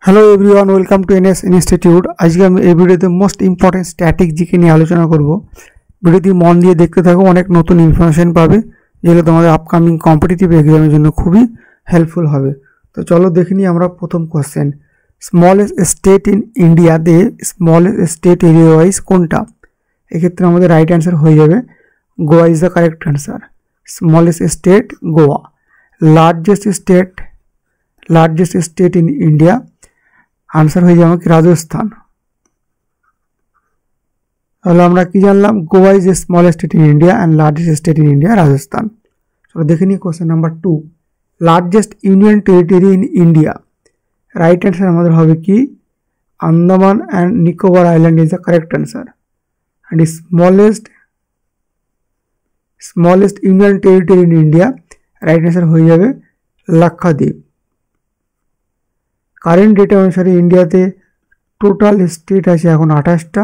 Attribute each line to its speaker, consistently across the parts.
Speaker 1: Hello everyone, welcome to NS institute. আজকে আমি এই ভিডিওতে মোস্ট ইম্পর্টেন্ট স্ট্যাটিক জিকে নিয়ে আলোচনা করব। ভিডিওটি মন দিয়ে দেখতে থাকো, অনেক নতুন ইনফরমেশন পাবে যেগুলো তোমাদের আপকামিং কম্পিটিটিভ এক্সামের জন্য খুবই হেল্পফুল হবে। তো চলো দেখে নিই আমরা প্রথম কোশ্চেন। স্মলেস্ট স্টেট ইন ইন্ডিয়াতে স্মলেস্ট স্টেট এরিয়া ওয়াইজ কোনটা? এক্ষেত্রে আমাদের রাইট অ্যান্সার হয়ে যাবে Goa is the correct answer. Smallest state Goa. Largest state in India answer হয়ে যাবে কি রাজস্থান। তাহলে আমরা কি জানলাম? Goa is a smallest state in India and largest state in India Rajasthan. চলো দেখে নিই question number 2। Largest union territory in India. Right answer আমাদের হবে কি Andaman and Nicobar island is the correct answer. And smallest union territory in India right answer হয়ে যাবে Lakshadweep. Current data অনুসারে ইন্ডিয়াতে টোটাল স্টেট আছে এখন 28টা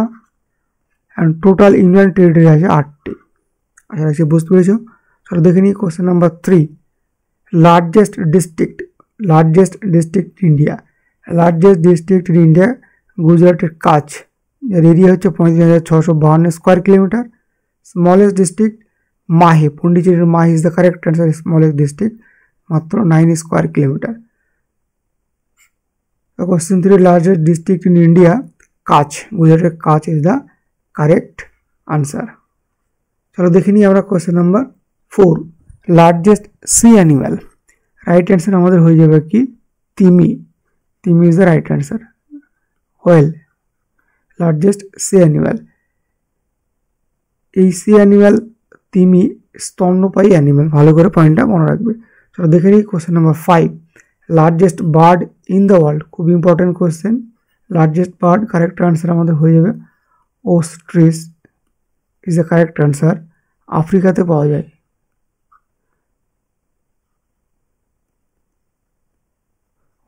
Speaker 1: অ্যান্ড টোটাল ইউনিয়ন টেরিটরি আছে 8টি। আশা রাখছি বুঝতে পেরেছো। চলো দেখে নিই question number 3। Largest district India. Largest district in India গুজরাটের কাছ, এর এরিয়া হচ্ছে 35,652 স্কোয়ার কিলোমিটার। স্মলেস্ট ডিস্ট্রিক্ট মাহে, পন্ডিচেরির মাহে is the correct answer. Smallest district মাত্র 9 square kilometre. Question 3, largest district in India, Kutch, Gujarat Kutch is the correct answer. चलो देखिए नहीं हमारा क्वेश्चन नंबर 4। लार्जेस्ट सी एनिमल। राइट आंसर हमारे हो जाएगा कि तिमी is the right answer. Whale largest C animal, এই সি অ্যানিমাল তিমি স্তন্যপায়ী অ্যানিমাল, ভালো করে পয়েন্টটা মনে রাখবে। চলো দেখে নিই question number 5। Largest bird in the world, খুব important question. Largest bird correct answer আমাদের হয়ে যাবে ostrich is the correct answer. আফ্রিকাতে পাওয়া যায়।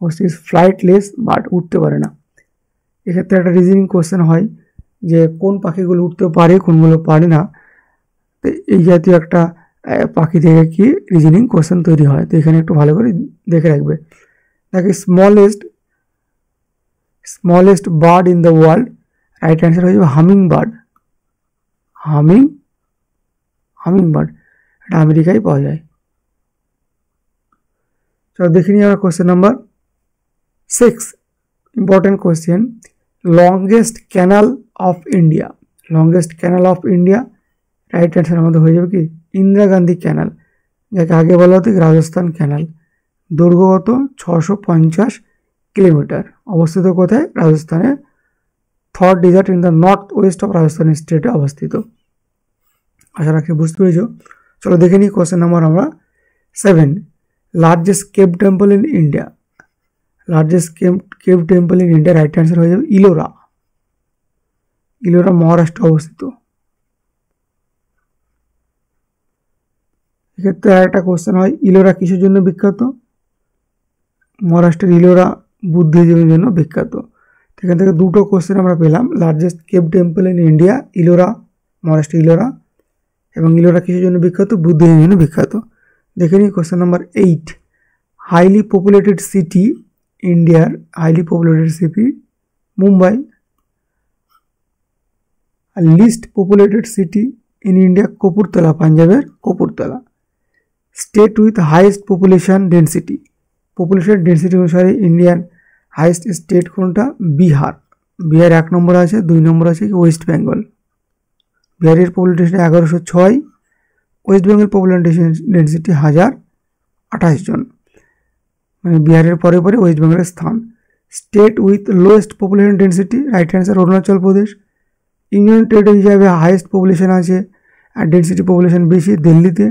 Speaker 1: ওস্ট্রিচ ফ্লাইটলেস বার্ড, উঠতে পারে না। এক্ষেত্রে একটা রিজনিং কোশ্চেন হয় যে কোন পাখিগুলো উঠতে পারে কোনগুলো পারে না। তো এই জাতীয় একটা পাখি থেকে কি রিজনিং কোশ্চেন তৈরি হয়। তো এখানে একটু ভালো করে দেখে রাখবে। দেখো smallest bird in the world, right answer হয়ে যাবে হামিং বার্ড। এটা আমেরিকায় পাওয়া যায়। চলো দেখে নিই আমরা question number 6। Important question. Longest canal of India. Right answer আমাদের হয়ে যাবে কি ইন্দিরা গান্ধী ক্যানাল, যাকে আগে বলা হতো রাজস্থান ক্যানাল। দৈর্ঘ্য কত? 650 কিলোমিটার। অবস্থিত কোথায়? রাজস্থানে। Thar desert in the north west of Rajasthan স্টেটে অবস্থিত। আশা রাখি বুঝতে পেরেছ। চলো দেখে নিই কোশ্চেন নাম্বার আমরা 7। Largest cave temple in India. Right answer হয়ে যাবে ইলোরা মহারাষ্ট্রে অবস্থিত। এক্ষেত্রে আরেকটা কোশ্চেন হয়, ইলোরা কিসের জন্য বিখ্যাত? মহারাষ্ট্রের ইলোরা বুদ্ধিজীবীর জন্য বিখ্যাত। এখান থেকে দুটো কোশ্চেন আমরা পেলাম। Largest cave temple in India Ellora, Maharashtra Ellora, এবং ইলোরা কিসের জন্য বিখ্যাত? বুদ্ধিজীবীর জন্য বিখ্যাত। দেখে নিই question number 8। Highly populated city ইন্ডিয়ার, মুম্বাই। আর list populated city in India Kapurthala, পাঞ্জাবের Kapurthala. State with highest population density অনুসারে ইন্ডিয়ান হাইয়েস্ট স্টেট কোনটা? বিহার 1 নম্বর আছে। 2 নম্বর আছে কি ওয়েস্ট বেঙ্গল। বিহারের population 1106, West Bengal population density 1028 জন, মানে বিহারের পরে ওয়েস্ট বেঙ্গলের স্থান। State with lowest population density, right answer Arunachal Pradesh. Union territory হিসাবে হাইয়েস্ট পপুলেশন আছে আর ডেন্সিটি পপুলেশন বেশি দিল্লিতে।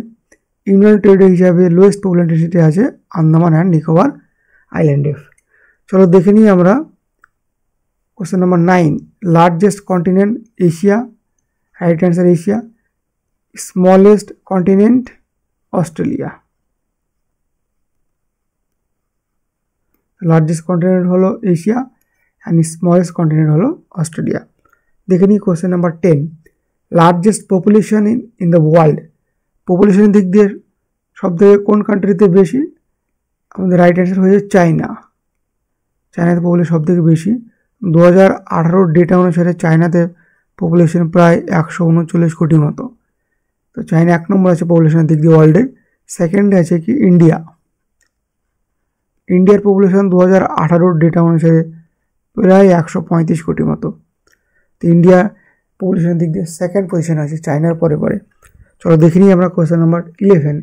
Speaker 1: ইউনিয়ন টেরিটরি হিসাবে লোয়েস্ট পপুলেশন ডেন্সিটি আছে আন্দামান অ্যান্ড নিকোবর আইল্যান্ডে। চলো দেখে নিই আমরা question number 9। Largest continent Asia, right answer Asia. Smallest continent Australia. Largest continent হলো এশিয়া অ্যান্ড স্মলেস্ট কন্টিনেন্ট হলো অস্ট্রেলিয়া। দেখে নিই question number 10। Largest population in the world. পপুলেশনের দিক দিয়ে সব থেকে কোন কান্ট্রিতে বেশি? আমাদের রাইট অ্যান্সার হয়ে যাবে চায়না। চায়নাতে পপুলেশন সব থেকে বেশি। 2018 ডেটা অনুসারে চায়নাতে পপুলেশন প্রায় 139 কোটি মতো। তো চায়না 1 নম্বর আছে পপুলেশনের দিক দিয়ে ওয়ার্ল্ডের। সেকেন্ডে আছে কি ইন্ডিয়া। ইন্ডিয়ার পপুলেশন 2018 ডেটা অনুসারে প্রায় 135 কোটি মতো। তো ইন্ডিয়া পপুলেশনের দিক দিয়ে সেকেন্ড পজিশন আছে চায়নার পরে পরে। চলো দেখে নিই আমরা কোয়েশ্চেন নাম্বার 11।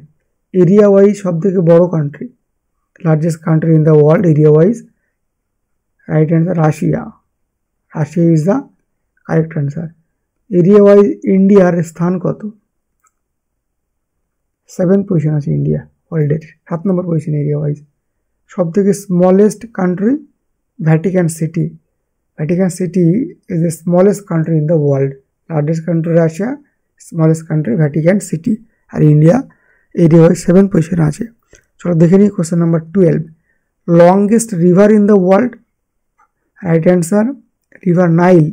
Speaker 1: এরিয়া ওয়াইজ সব থেকে বড় country, largest country in the world area wise, right answer Russia. Russia is the correct answer. Area wise ইন্ডিয়ার স্থান কত? 7th পজিশন আছে ইন্ডিয়া ওয়ার্ল্ডের, 7 নম্বর পজিশন এরিয়া ওয়াইজ। সব থেকে smallest country Vatican City. Vatican City is the smallest country in the world. Largest country Russia, smallest country Vatican City. আর India area wise 7th পজিশনে আছে। চলো দেখে নিই question number 12। Longest river in the world, right answer river Nile.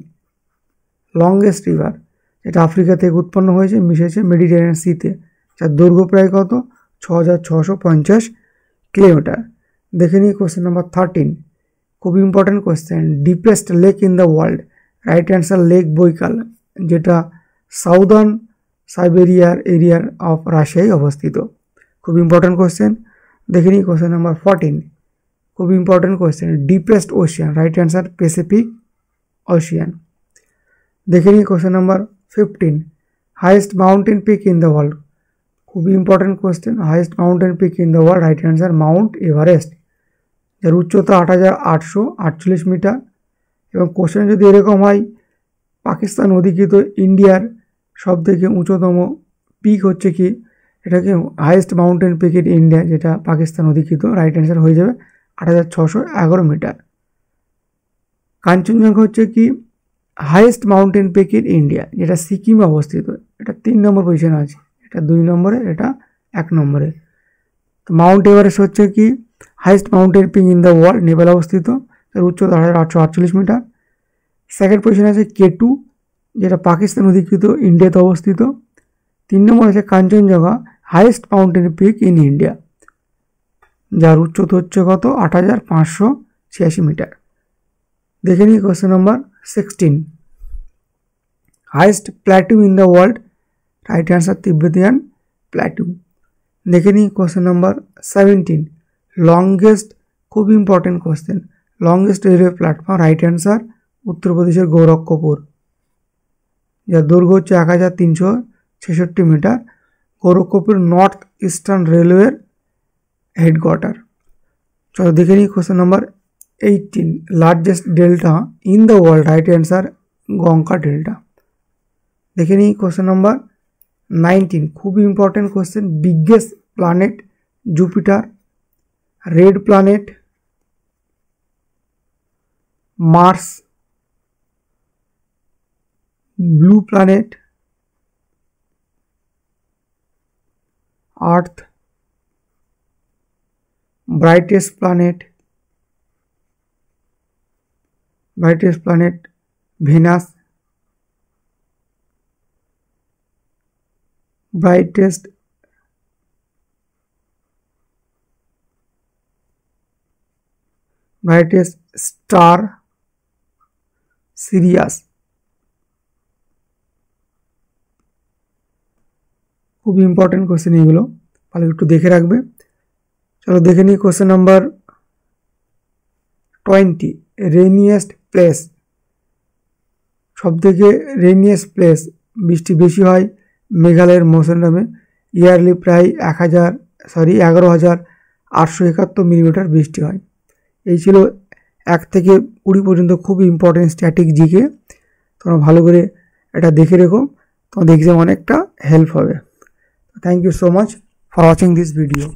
Speaker 1: Longest river, যেটা Africa থেকে উৎপন্ন হয়েছে, মিশেছে মেডিটেরিয়ান সিতে, যার দৈর্ঘ্য প্রায় কত? 6650 কিলোমিটার। দেখে নিই কোয়েশ্চেন নাম্বার 13। খুব important question. Deepest lake in the world, right answer lake Baikal, যেটা সাউদার্ন সাইবেরিয়ার এরিয়ার অফ রাশিয়ায় অবস্থিত। খুব ইম্পর্টেন্ট কোয়েশ্চেন। দেখে নিই কোয়েশ্চেন নাম্বার 14। খুব important question. Deepest ocean, right answer Pacific ocean. দেখে নিই question number 15। Highest mountain peak in the world. খুবই important question. Highest mountain peak in the world, right answer Mount Everest, যার উচ্চতা 8848 metre. এবং question যদি এরকম হয়, পাকিস্তান অধিকৃত ইন্ডিয়ার সব থেকে উঁচুতম পিক হচ্ছে কি, এটাকে highest mountain peak in India, যেটা পাকিস্তান অধিকৃত, রাইট অ্যান্সার হয়ে যাবে 8611 মিটার। কাঞ্চনজঙ্ঘা হচ্ছে কি highest mountain peak in India, যেটা সিকিমে অবস্থিত, এটা 3 নম্বর পজিশনে আছে, এটা 2 নম্বরে, এটা 1 নম্বরে। তো মাউন্ট এভারেস্ট হচ্ছে কি highest mountain peak in the world, নেপালে অবস্থিত, তার উচ্চতা 8848 মিটার। সেকেন্ড পজিশনে আছে K2, যেটা পাকিস্তান অধিকৃত, ইন্ডিয়াতে অবস্থিত। 3 নম্বর আছে Kanchenjunga, highest mountain peak in India, যার উচ্চতা হচ্ছে কত? 8586 মিটার। দেখে নিই question number 16। Highest plateau in the world, right answer Tibetan plateau. দেখে নিই কোয়েশ্চেন নাম্বার 17। লংগেস্ট, খুব important question, longest railway platform, right answer উত্তরপ্রদেশের গোরক্ষপুর, যার দৈর্ঘ্য হচ্ছে 1366 মিটার। গোরক্ষপুর নর্থ ইস্টার্ন রেলওয়ের হেডকোয়ার্টার। চলো দেখে নিই question number 18। Largest delta in the world, right answer Ganga delta. দেখে নিই কোয়েশ্চেন নাম্বার 19। খুবই important question. Biggest planet Jupiter, red planet Mars, blue planet Earth, brightest planet Venus, brightest star Sirius। খুব important question এগুলো, ভালো একটু দেখে রাখবে। চলো দেখে নিই কোয়েশ্চেন নাম্বার 20। রেনিয়েস্ট প্লেস, সব থেকে রেনিয়েস্ট প্লেস, বৃষ্টি বেশি হয় মেঘালয়ের মৌসুমে, ইয়ারলি প্রায় 11,871 মিলিমিটার বৃষ্টি হয়। এই ছিল 1 থেকে 20 পর্যন্ত খুব ইম্পর্টেন্ট স্ট্যাটিক জিকে। তোমরা ভালো করে এটা দেখে রেখো, তোমাদের এক্সাম অনেকটা হেল্প হবে। Thank you so much for watching this video.